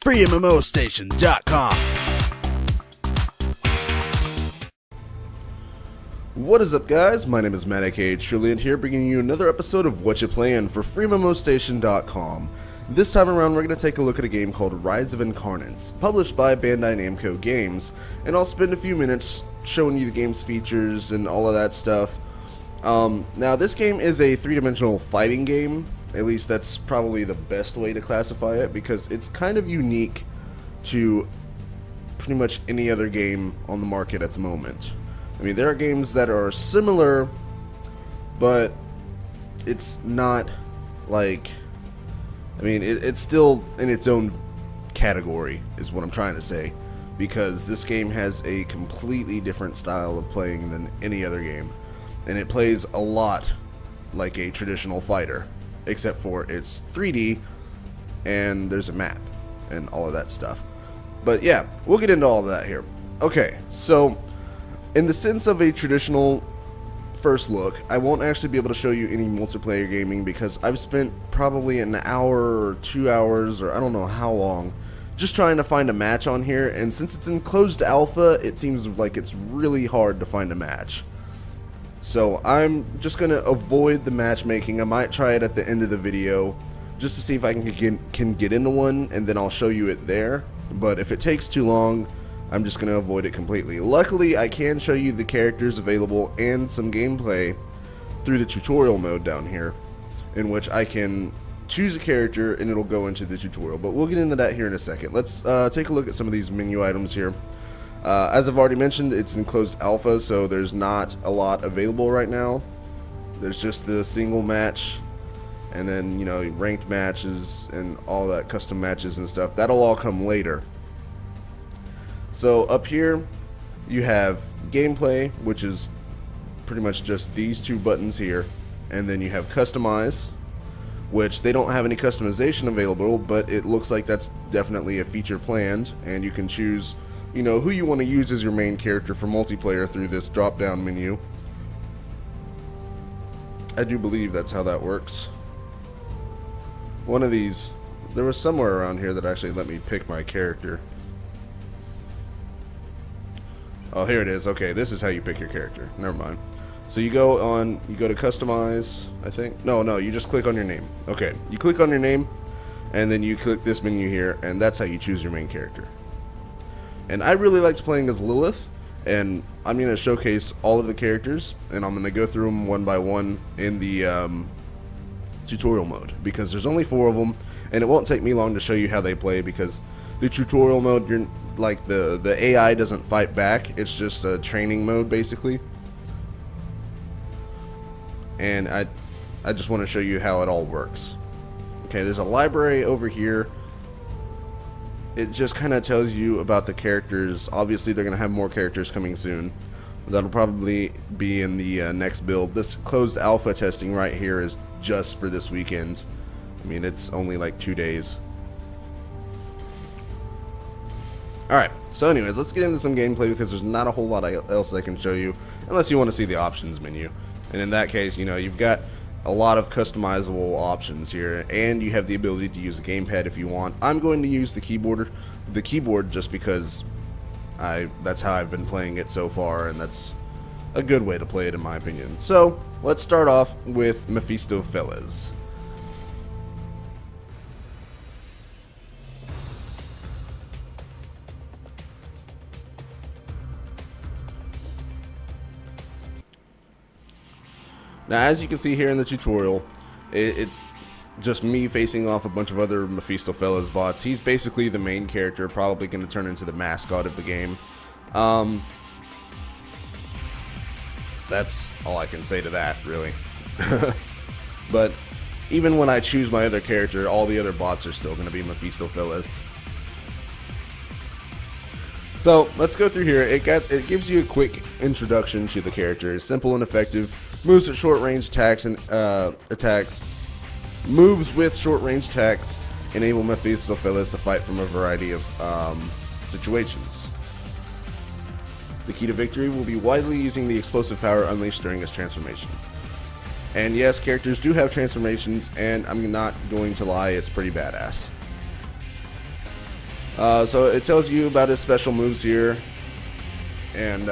FreeMMOStation.com. What is up, guys? My name is Matt aka Trilliant here, bringing you another episode of Watcha Playin for FreeMMOStation.com. This time around, we're going to take a look at a game called Rise of Incarnates, published by Bandai Namco Games, and I'll spend a few minutes showing you the game's features and all of that stuff. Now, this game is a three-dimensional fighting game. At least that's probably the best way to classify it, because it's kind of unique to pretty much any other game on the market at the moment. I mean, there are games that are similar, but it's not like... I mean, it's still in its own category, is what I'm trying to say, because this game has a completely different style of playing than any other game, and it plays a lot like a traditional fighter, except for it's 3D, and there's a map, and all of that stuff. But yeah, we'll get into all of that here. Okay, so in the sense of a traditional first look, I won't actually be able to show you any multiplayer gaming, because I've spent probably an hour or 2 hours, or I don't know how long, just trying to find a match on here, and since it's in closed alpha, it seems like it's really hard to find a match. So I'm just going to avoid the matchmaking. I might try it at the end of the video just to see if I can get into one, and then I'll show you it there. But if it takes too long, I'm just going to avoid it completely. Luckily, I can show you the characters available and some gameplay through the tutorial mode down here, in which I can choose a character and it'll go into the tutorial. But we'll get into that here in a second. Let's take a look at some of these menu items here. As I've already mentioned, it's in closed alpha, so there's not a lot available right now. There's just the single match, and then, you know, ranked matches and all that, custom matches and stuff. That'll all come later. So up here you have gameplay, which is pretty much just these two buttons here, and then you have customize, which they don't have any customization available, but it looks like that's definitely a feature planned, and you can choose, you know, who you want to use as your main character for multiplayer through this drop down menu. I do believe that's how that works. One of these, there was somewhere around here that actually let me pick my character. Oh, here it is. Okay, this is how you pick your character. Never mind. So you go to customize, I think. No, you just click on your name. Okay, you click on your name, and then you click this menu here, and that's how you choose your main character. And I really liked playing as Lilith, and I'm going to showcase all of the characters, and I'm going to go through them one by one in the tutorial mode, because there's only 4 of them, and it won't take me long to show you how they play, because the tutorial mode, you're like the AI doesn't fight back. It's just a training mode basically, and I just want to show you how it all works. Okay, there's a library over here. It just kind of tells you about the characters. Obviously they're gonna have more characters coming soon. That'll probably be in the next build. This closed alpha testing right here is just for this weekend. I mean, it's only like 2 days. Alright, so anyways, let's get into some gameplay, because there's not a whole lot else I can show you unless you want to see the options menu. And in that case, you know, you've got a lot of customizable options here, and you have the ability to use a gamepad if you want. I'm going to use the keyboard just because that's how I've been playing it so far, and that's a good way to play it in my opinion. So let's start off with Mephisto fellas. Now, as you can see here in the tutorial, it's just me facing off a bunch of other Mephisto fellas bots. He's basically the main character, probably going to turn into the mascot of the game. That's all I can say to that, really. But even when I choose my other character, all the other bots are still going to be Mephisto fellas. So let's go through here. It gives you a quick introduction to the character. It's simple and effective. Moves at short range attacks and moves with short range attacks enable Mephisto fellas to fight from a variety of situations. The key to victory will be widely using the explosive power unleashed during his transformation. And yes, characters do have transformations, and I'm not going to lie, it's pretty badass. So it tells you about his special moves here, and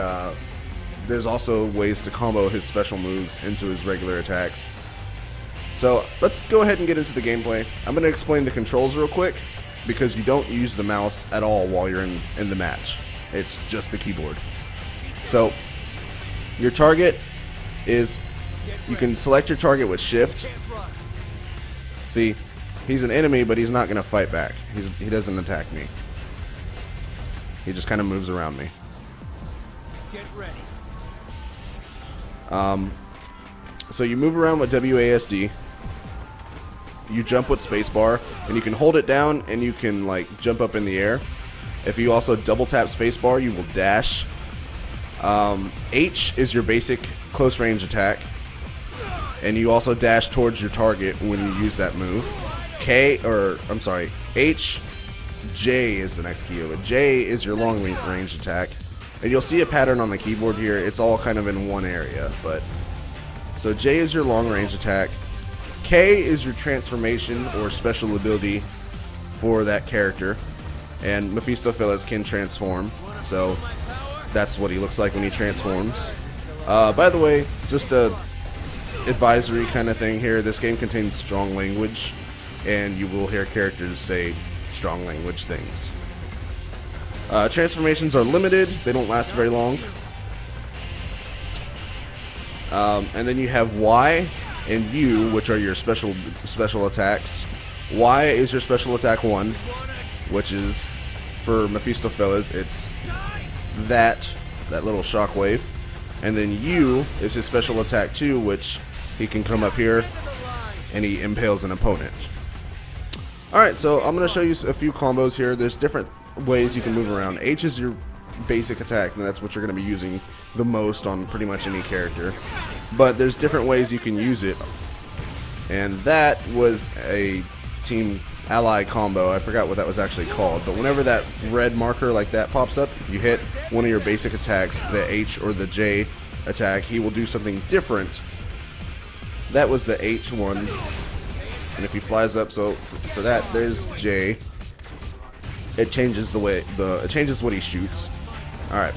there's also ways to combo his special moves into his regular attacks. So let's go ahead and get into the gameplay. I'm going to explain the controls real quick, because you don't use the mouse at all while you're in the match. It's just the keyboard. So your target is, you can select your target with shift. See, he's an enemy, but he's not going to fight back. He doesn't attack me. He just kind of moves around me. Get ready. So you move around with WASD. You jump with spacebar, and you can hold it down, and you can like jump up in the air. If you also double tap spacebar, you will dash. H is your basic close range attack, and you also dash towards your target when you use that move. H, J is the next key of it. J is your long range attack, and you'll see a pattern on the keyboard here. It's all kind of in one area, but so J is your long range attack. K is your transformation or special ability for that character, and Mephisto can transform, so that's what he looks like when he transforms. By the way, just a advisory kind of thing here, this game contains strong language, and you will hear characters say strong language things. Transformations are limited, they don't last very long. And then you have Y and U, which are your special attacks. Y is your special attack 1, which is for Mephisto it's that little shockwave. And then U is his special attack 2, which he can come up here and he impales an opponent. Alright, so I'm going to show you a few combos here. There's different ways you can move around. H is your basic attack, and that's what you're going to be using the most on pretty much any character. But there's different ways you can use it, and that was a team ally combo. I forgot what that was actually called, but whenever that red marker like that pops up, if you hit one of your basic attacks, the H or the J attack, he will do something different. That was the H one, and if he flies up, so for that there's J. It changes the way it changes what he shoots. All right.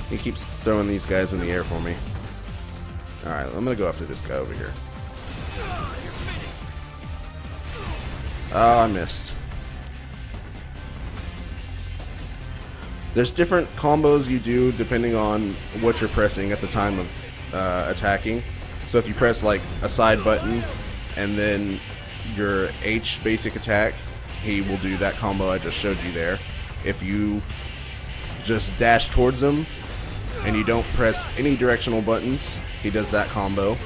He keeps throwing these guys in the air for me. Alright, I'm gonna go after this guy over here. Oh, I missed. There's different combos you do depending on what you're pressing at the time of attacking. So if you press like a side button and then your H basic attack, he will do that combo I just showed you there. If you just dash towards him and you don't press any directional buttons, he does that combo.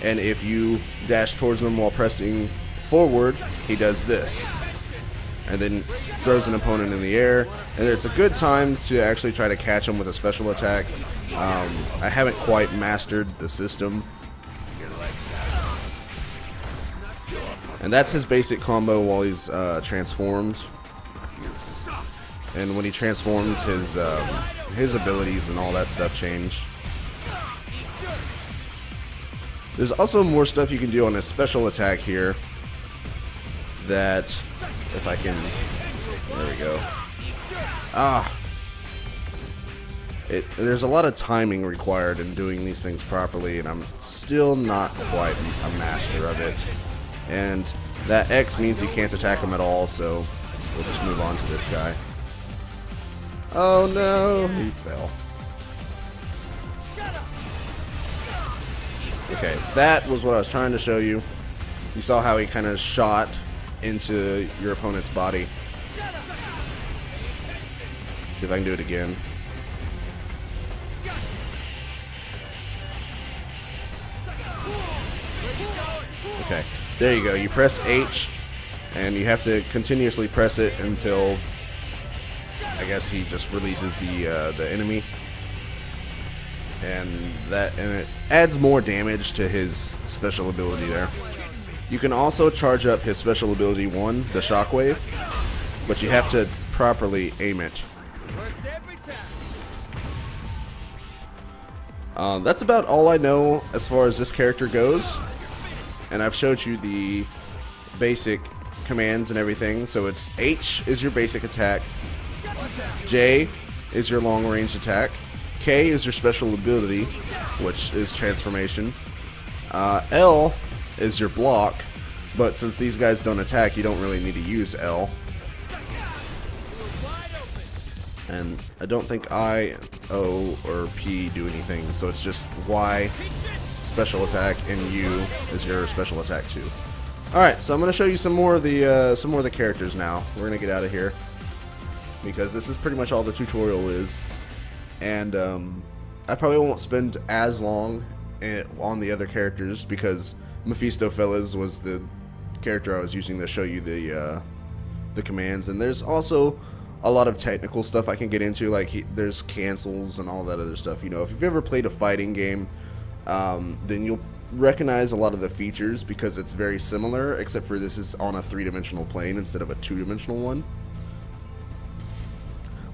And if you dash towards him while pressing forward, he does this. And then throws an opponent in the air. And it's a good time to actually try to catch him with a special attack. I haven't quite mastered the system. And that's his basic combo while he's transformed. And when he transforms, his abilities and all that stuff change. There's also more stuff you can do on his special attack here. That, if I can, there we go. There's a lot of timing required in doing these things properly, and I'm still not quite a master of it. And that X means you can't attack him at all, so we'll just move on to this guy. Oh no, he fell. Okay, that was what I was trying to show you. You saw how he kind of shot into your opponent's body. See if I can do it again. Okay, there you go. You press H, and you have to continuously press it until, I guess, he just releases the enemy, and it adds more damage to his special ability there. You can also charge up his special ability 1, the shockwave, but you have to properly aim it. That's about all I know as far as this character goes, and I've showed you the basic commands and everything. So it's H is your basic attack, J is your long range attack, K is your special ability, which is transformation, L is your block, but since these guys don't attack, you don't really need to use L. And I don't think I, O, or P do anything, so it's just Y, special attack, and U is your special attack too. Alright, so I'm going to show you some more of the characters now. We're going to get out of here, because this is pretty much all the tutorial is. And I probably won't spend as long on the other characters, because Mephisto was the character I was using to show you the commands. And there's also a lot of technical stuff I can get into, like there's cancels and all that other stuff. You know, if you've ever played a fighting game, then you'll recognize a lot of the features, because it's very similar, except for this is on a 3-dimensional plane instead of a 2-dimensional one.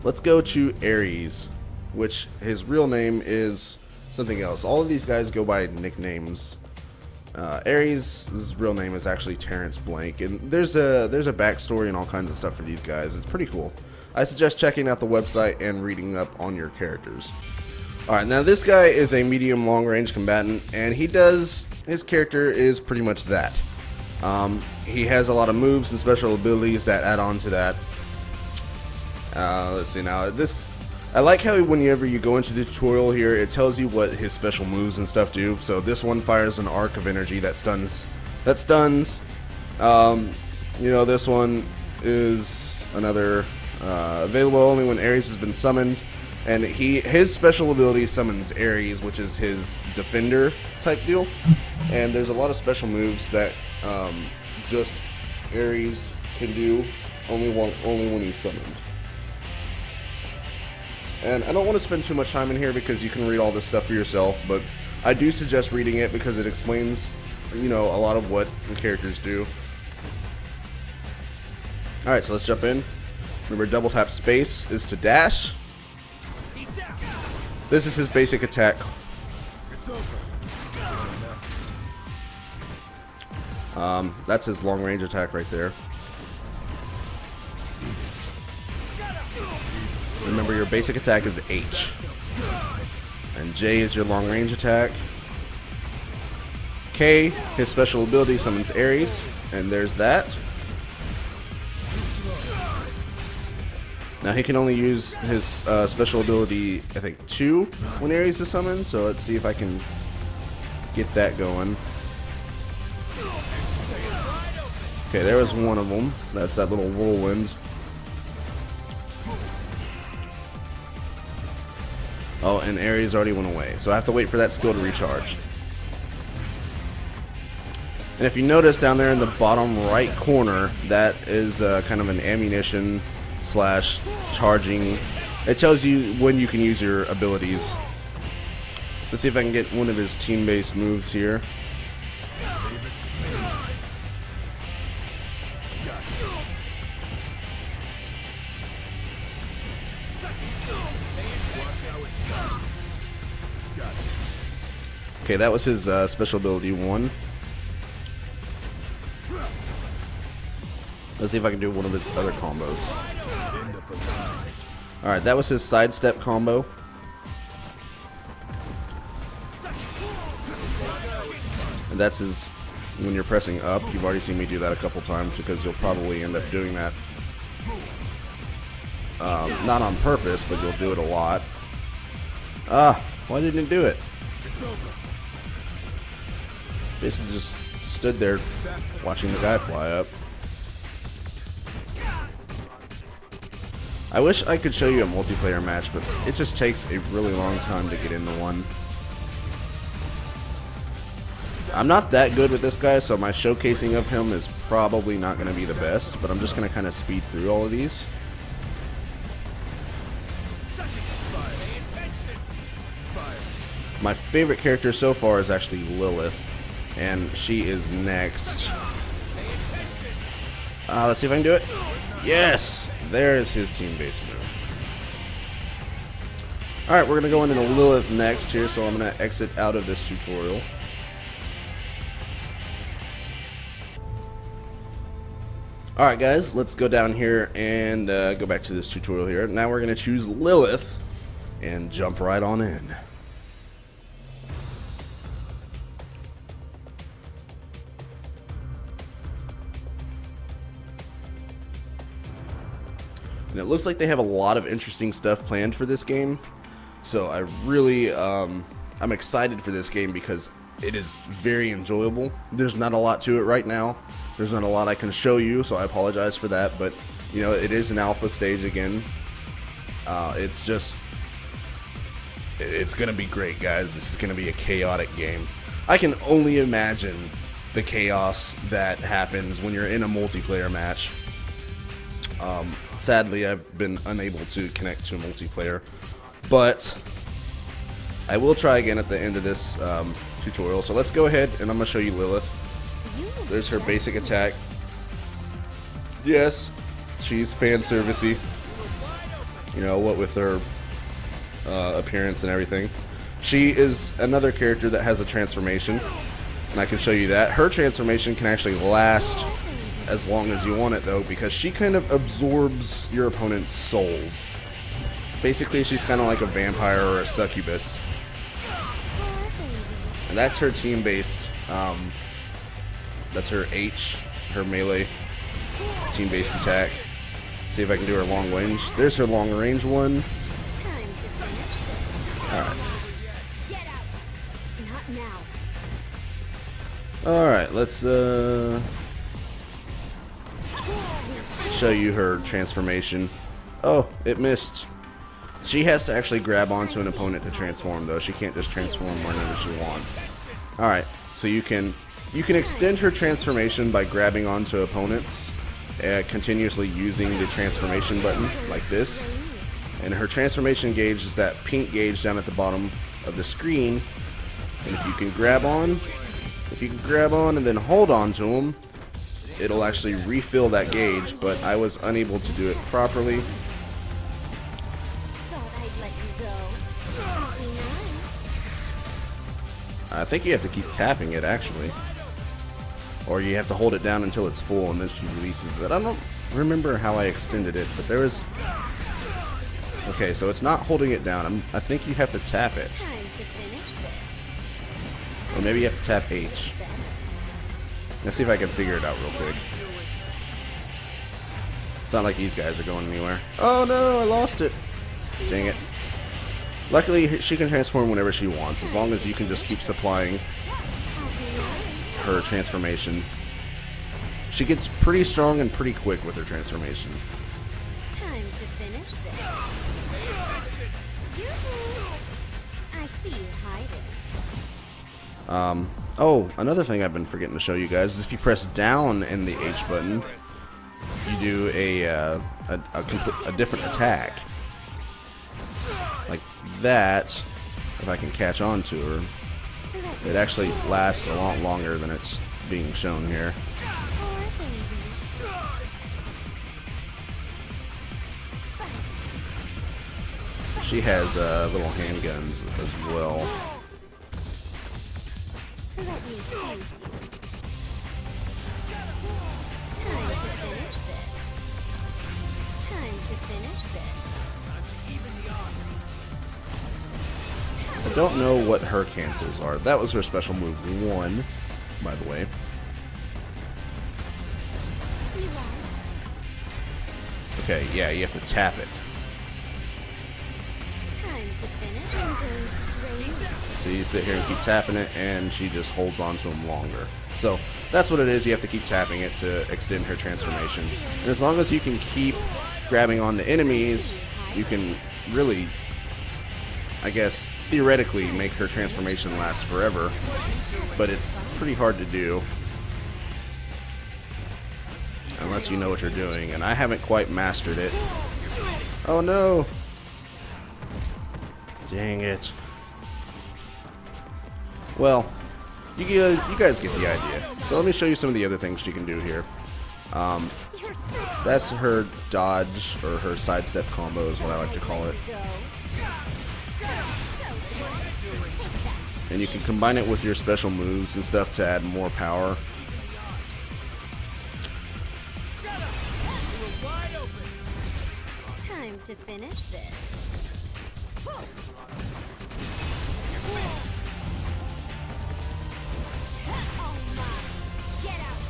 Let's go to Aries, which his real name is something else. All of these guys go by nicknames. Aries' real name is actually Terrence Blank, and there's a backstory and all kinds of stuff for these guys. It's pretty cool. I suggest checking out the website and reading up on your characters. Alright, now this guy is a medium long range combatant, and his character is pretty much that. He has a lot of moves and special abilities that add on to that. Let's see now. I like how whenever you go into the tutorial here, it tells you what his special moves and stuff do. So this one fires an arc of energy that stuns. You know, this one is another available only when Aries has been summoned, and his special ability summons Aries, which is his defender type deal. And there's a lot of special moves that just Aries can do only when he's summoned. And I don't want to spend too much time in here, because you can read all this stuff for yourself, but I do suggest reading it, because it explains, you know, a lot of what the characters do. Alright, so let's jump in. Remember, double tap space is to dash. This is his basic attack. That's his long range attack right there. Remember, your basic attack is H, and J is your long range attack. K, his special ability summons Aries, and there's that. Now he can only use his special ability, I think, 2 when Aries is summoned, so let's see if I can get that going. Okay, there was one of them. That's that little whirlwind. Oh, and Aries already went away, so I have to wait for that skill to recharge. And if you notice down there in the bottom right corner, that is kind of an ammunition / charging. It tells you when you can use your abilities. Let's see if I can get one of his team-based moves here. Okay, that was his special ability 1. Let's see if I can do one of his other combos. Alright, that was his sidestep combo. And that's his, when you're pressing up. You've already seen me do that a couple times, because you'll probably end up doing that. Not on purpose, but you'll do it a lot. Why didn't it do it? Basically just stood there watching the guy fly up. I wish I could show you a multiplayer match, but it just takes a really long time to get into one. I'm not that good with this guy, so my showcasing of him is probably not going to be the best, but I'm just going to kind of speed through all of these. My favorite character so far is actually Lilith, and she is next. Let's see if I can do it. Yes! There's his team-based move. Alright, we're going to go into Lilith next here, so I'm going to exit out of this tutorial. Alright guys, let's go down here and go back to this tutorial here. Now we're going to choose Lilith and jump right on in. And it looks like they have a lot of interesting stuff planned for this game. So I really, I'm excited for this game because it is very enjoyable. There's not a lot to it right now. There's not a lot I can show you, so I apologize for that. But, you know, it is an alpha stage again. It's just, it's going to be great, guys. This is going to be a chaotic game. I can only imagine the chaos that happens when you're in a multiplayer match. Sadly, I've been unable to connect to multiplayer, but I will try again at the end of this tutorial. So let's go ahead and I'm going to show you Lilith. There's her basic attack. Yes, she's fan servicey. You know, what with her appearance and everything. She is another character that has a transformation, and I can show you that. Her transformation can actually last as long as you want it, though, because she kind of absorbs your opponent's souls. Basically, she's kind of like a vampire or a succubus. And that's her team-based, that's her H, her melee team-based attack. See if I can do her long range. There's her long range one. Alright. Alright, let's show you her transformation. Oh, it missed. She has to actually grab onto an opponent to transform, though. She can't just transform whenever she wants. Alright, so you can extend her transformation by grabbing onto opponents, continuously using the transformation button like this. And her transformation gauge is that pink gauge down at the bottom of the screen. And if you can grab on and then hold on to them, it'll actually refill that gauge, but I was unable to do it properly. I think you have to keep tapping it, actually. Or you have to hold it down until it's full and then she releases it. I don't remember how I extended it, but there was... Okay, so it's not holding it down. I think you have to tap it. Or maybe you have to tap H. Let's see if I can figure it out real quick. It's not like these guys are going anywhere. Oh no, I lost it. Dang it. Luckily, she can transform whenever she wants, as long as you can just keep supplying her transformation. She gets pretty strong and pretty quick with her transformation. Time to finish this. I see you hiding. Oh, another thing I've been forgetting to show you guys is if you press down in the H button, you do a different attack. Like that, if I can catch on to her. It actually lasts a lot longer than it's being shown here. She has little handguns as well. Let me tease you. Time to finish this. Time to finish this. I don't know what her cancels are. That was her special move 1, by the way. Okay, yeah, you have to tap it. Time to finish. I'm going to drain you. So you sit here and keep tapping it, and she just holds on to them longer. So that's what it is. You have to keep tapping it to extend her transformation. And as long as you can keep grabbing on the enemies, you can really, I guess, theoretically make her transformation last forever. But it's pretty hard to do unless you know what you're doing, and I haven't quite mastered it. Oh no! Dang it. Well, you guys get the idea. So let me show you some of the other things she can do here. That's her dodge, or her sidestep combo is what I like to call it. And you can combine it with your special moves and stuff to add more power. Time to finish this. Oh my! Get out!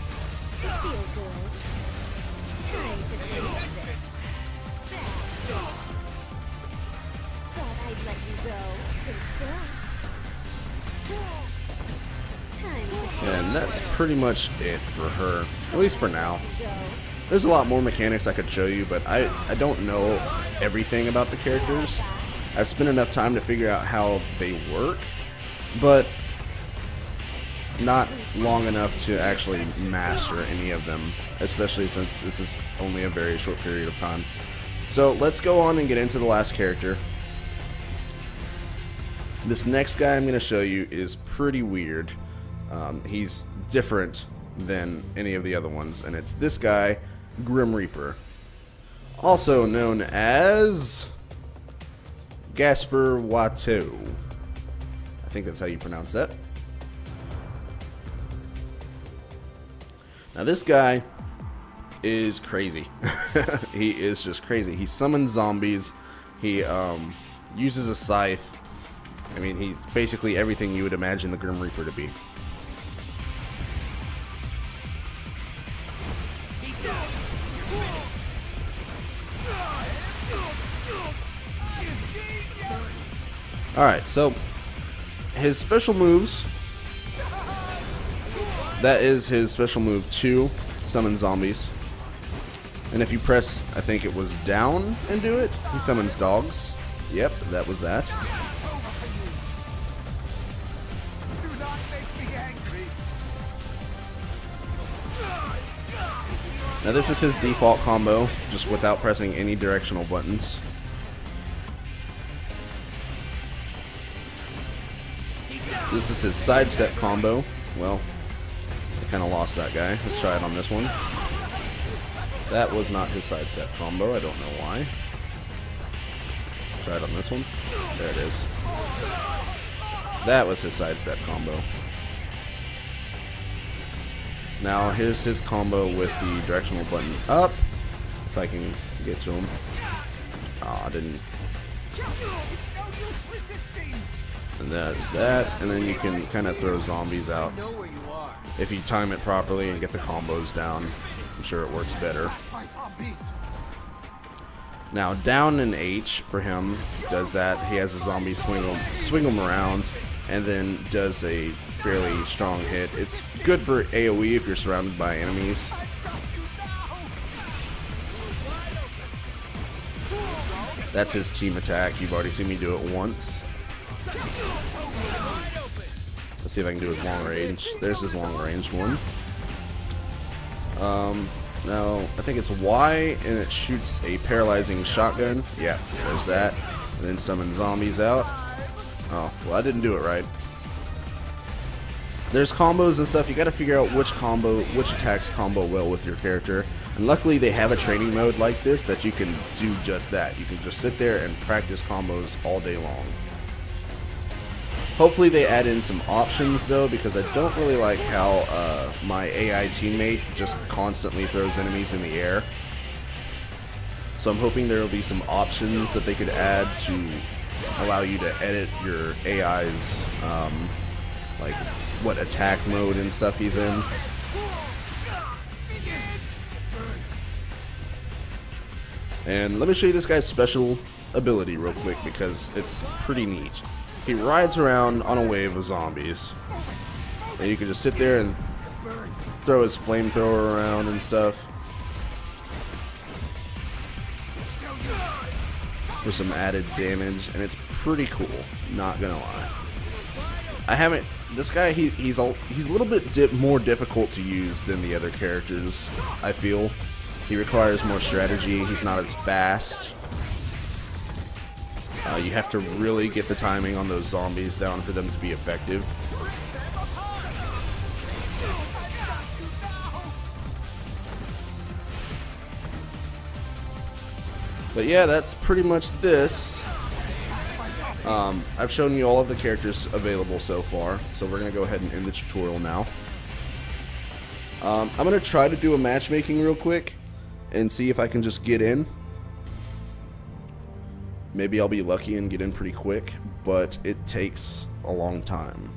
Feel good. Time to finish this. Thought I'd let you go. Stay still. Time to finish. And that's pretty much it for her, at least for now. Go. There's a lot more mechanics I could show you, but I don't know everything about the characters. I've spent enough time to figure out how they work, but not long enough to actually master any of them, especially since this is only a very short period of time. So let's go on and get into the last character. This next guy I'm going to show you is pretty weird. He's different than any of the other ones, and it's this guy, Grim Reaper, also known as Gasper Watteau. I think that's how you pronounce that. Now this guy is crazy. He is just crazy. He summons zombies. He uses a scythe. I mean, he's basically everything you would imagine the Grim Reaper to be. Alright, so his special moves, that is his special move 2, summon zombies. And if you press, I think it was down and do it, he summons dogs. Yep, that was that. Now this is his default combo, just without pressing any directional buttons. This is his sidestep combo. Well, I kind of lost that guy. Let's try it on this one. That was not his sidestep combo. I don't know why. Try it on this one. There it is. That was his sidestep combo. Now here's his combo with the directional button up. If I can get to him. Oh, I didn't. And there's that, and then you can kind of throw zombies out if you time it properly and get the combos down. I'm sure it works better. Now down and H for him does that. He has a zombie swing him around, and then does a fairly strong hit. It's good for AoE if you're surrounded by enemies. That's his team attack. You've already seen me do it once. Let's see if I can do his long range. There's his long range one. Now I think it's Y, and it shoots a paralyzing shotgun. Yeah, there's that. And then summon zombies out. Oh, well, I didn't do it right. There's combos and stuff. You got to figure out which attacks combo well with your character. And luckily they have a training mode like this that you can do just that. You can just sit there and practice combos all day long. Hopefully they add in some options though, because I don't really like how my AI teammate just constantly throws enemies in the air. So I'm hoping there will be some options that they could add to allow you to edit your AI's like what attack mode and stuff he's in. And let me show you this guy's special ability real quick because it's pretty neat. He rides around on a wave of zombies, and you can just sit there and throw his flamethrower around and stuff for some added damage, and it's pretty cool, not gonna lie. This guy, he's a little bit more difficult to use than the other characters, I feel. He requires more strategy, he's not as fast. You have to really get the timing on those zombies down for them to be effective. But yeah, that's pretty much this. I've shown you all of the characters available so far, so we're going to go ahead and end the tutorial now. I'm going to try to do a matchmaking real quick and see if I can just get in. Maybe I'll be lucky and get in pretty quick, but it takes a long time.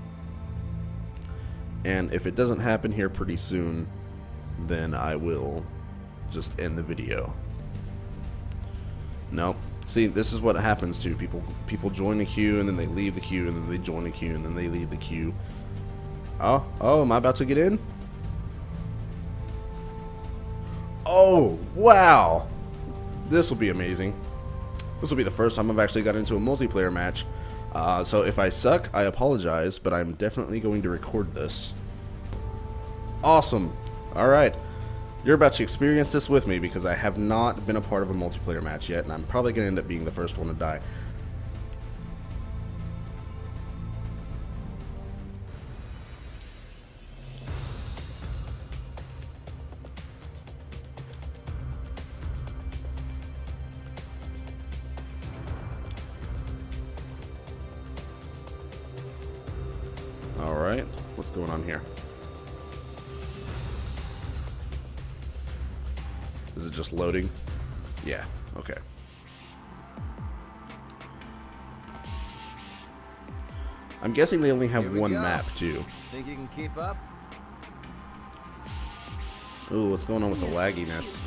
And if it doesn't happen here pretty soon, then I will just end the video. Nope. See, this is what happens to people. People join the queue and then they leave the queue and then they join the queue and then they leave the queue. Oh, am I about to get in? Oh, wow. This will be amazing. This will be the first time I've actually got into a multiplayer match. So if I suck, I apologize, but I'm definitely going to record this. Awesome. Alright. You're about to experience this with me because I have not been a part of a multiplayer match yet, and I'm probably going to end up being the first one to die. Alright, what's going on here? Is it just loading? Yeah, okay. I'm guessing they only have one map too. Think you can keep up? Ooh, what's going on with the lagginess?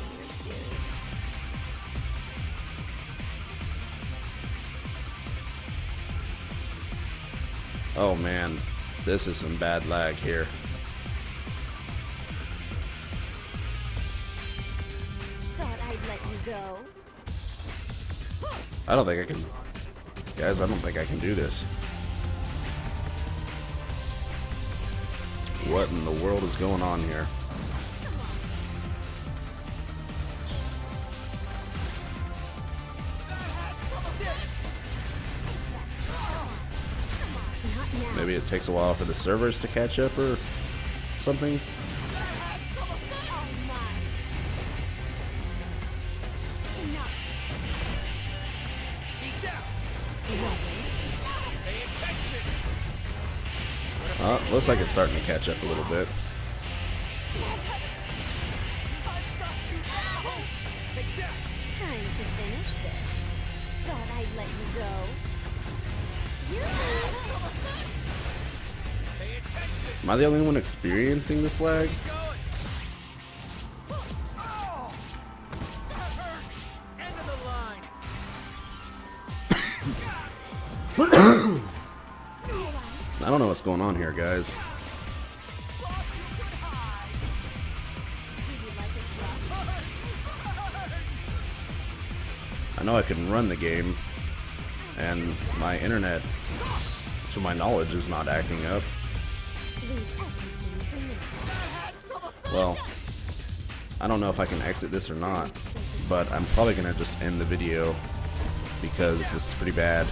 Oh man, this is some bad lag here. Thought I'd let you go. I don't think I can. Guys, I don't think I can do this. What in the world is going on here? Maybe it takes a while for the servers to catch up or something. Looks like it's starting to catch up a little bit. Time to finish this. Thought I'd let you go. Am I the only one experiencing this lag? I don't know what's going on here, guys. I know I can run the game, and my internet, to my knowledge, is not acting up. Well, I don't know if I can exit this or not, but I'm probably gonna just end the video because this is pretty bad.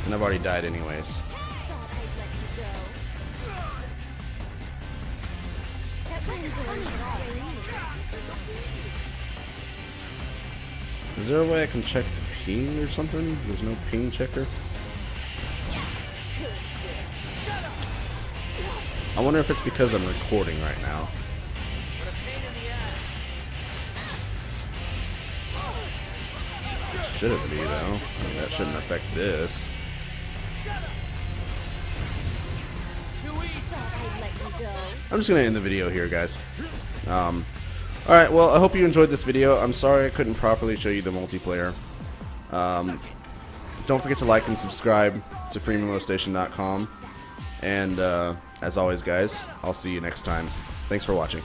And I've already died anyways. Is there a way I can check the ping or something? There's no ping checker. I wonder if it's because I'm recording right now. It shouldn't be though. I mean, that shouldn't affect this. I'm just gonna end the video here, guys. Alright, well, I hope you enjoyed this video. I'm sorry I couldn't properly show you the multiplayer. Don't forget to like and subscribe to FreeMMOStation.com. And as always, guys, I'll see you next time. Thanks for watching.